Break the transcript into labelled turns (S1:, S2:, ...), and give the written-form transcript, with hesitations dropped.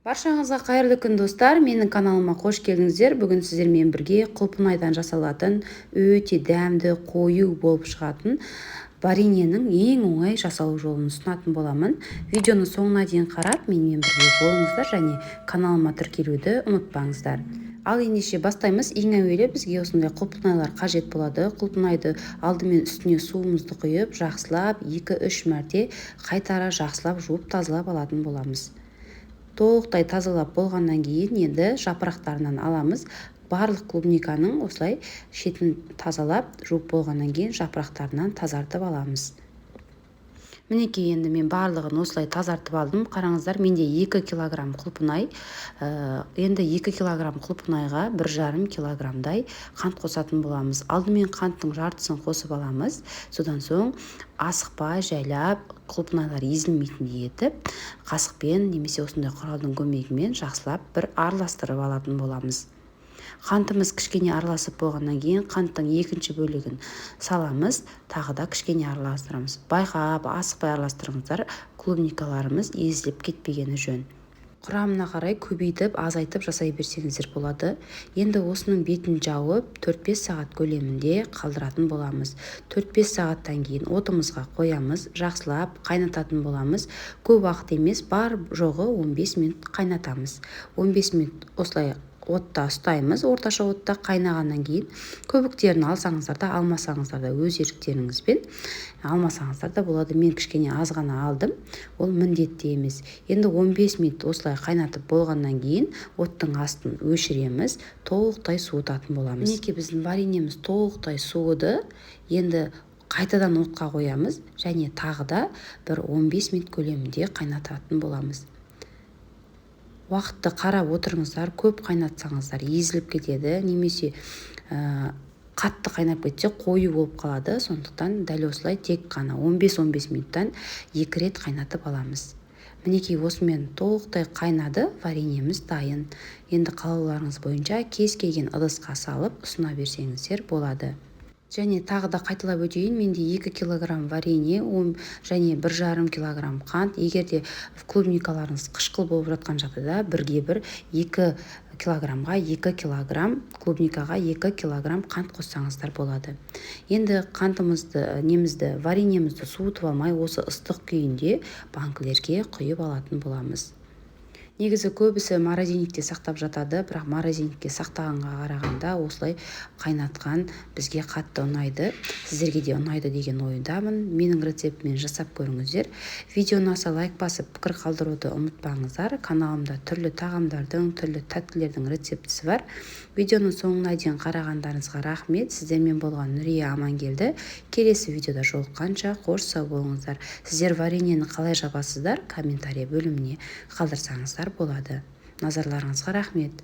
S1: Баршаңызға қайырлы күн достар, менің каналыма қош келдіңіздер. Бүгін сіздермен бірге құлпынайдан жасалатын өте дәмді, қою болып шығатын вареньенің ең оңай жасалу жолын ұсынатын боламын. Видеоны соңына дейін қарап, менімен бірге болыңыздар және каналыма тіркелуді ұмытпаңыздар. Ал ендеше бастаймыз. Ең әуелі бізге осындай құлпынайлар қажет болады. Құлпынайды алдымен үстіне суымызды құйып, жақсылап 2-3 мәрте қайтара жақсылап жуып тазалап алатын боламыз. Толықтай тазалап болғаннан кейін енді жапырақтарынан аламыз. Барлық клубниканың осылай шетін тазалап жуып болғаннан кейін жапырақтарынан тазартып аламыз. Мінекей, енді мен барлығын осылай тазартып алдым. Қараңыздар, менде 2 килограмм құлпынай. Енді 2 килограмм құлпынайға 1,5 килограммдай қант қосатын боламыз. Алдымен қанттың жартысын қосып аламыз. Содан соң асықпай жайлап құлпынайлар езілмейтіндей етіп, қасықпен немесе осындай құралдың көмегімен жақсылап бір араластырып алатын боламыз. Қантымыз кішкене араласып болғаннан кейін қанттың екінші бөлігін саламыз, тағы да кішкене араластырамыз. Байқап, асықпай араластырыңыздар, клубникаларымыз езіліп кетпегені жөн. Құрамына қарай көбейтіп, азайтып жасай берсеңіздер болады. Енді осының бетін жауып 4-5 сағат көлемінде қалдыратын боламыз. 4-5 сағаттан кейін отымызға қоямыз, жақсылап қайнататын боламыз. Көп уақыт емес, бар жоғы 15 минут қайнатамыз. 15 минут осылай отта ұстаймыз. Орташа отта қайнағаннан кейін көбіктерін алсаңыздар да, алмасаңыздар да өз еріктеріңізбен, алмасаңыздар да болады. Мен кішкене аз ғана алдым, ол міндетті емес. Енді 15 минут осылай қайнатып болғаннан кейін оттың астын өшіреміз, толықтай суытатын боламыз. Мінекей, біздің вареньеміз толықтай суыды. Енді қайтадан отқа қоямыз және тағы да бір 15 минут көлемінде қайнататын боламыз. Уақытты қарап отырыңыздар, көп қайнатсаңыздар езіліп кетеді, немесе қатты қайнап кетсе қою болып қалады. Сондықтан дәл осылай тек қана 15-15 минуттан 2 рет қайнатып аламыз. Мінекей, осымен толықтай қайнады, вареньеміз дайын. Енді қалауларыңыз бойынша кез келген ыдысқа салып ұсына берсеңіздер болады. Және тағы да қайталап өтейін, менде 2 килограмм варенье және 1,5 килограмм қант. Егерде клубникаларыңыз қышқыл болып жатқан жағдайда 1-1 2 килограммға 2 килограмм, клубникаға 2 килограмм қант қоссаңыздар болады. Енді вареньемізді суытып алмай, осы ыстық күйінде банкілерге құйып алатын боламыз. Негізі көбісі морозильникте сақтап жатады, бірақ морозильникте сақтағанға қарағанда осылай қайнатқан бізге қатты ұнайды. Сіздерге де ұнайды деген ойындамын. Менің рецептіммен жасап көріңіздер. Видеоны аса лайк басып, пікір қалдыруды ұмытпаңыздар. Каналымда түрлі тағамдардың, түрлі тәттілердің рецептісі бар. Видеоның соңына дейін қарағандарыңызға рахмет. Сіздермен болған Нұрия Амангелді. Келесі видеода жолыққанша қош сау болыңыздар. Сіздер вареньені қалай жабасыздар? Комментарий бөліміне қалдырсаңыздар болады. Назарларыңызға рахмет.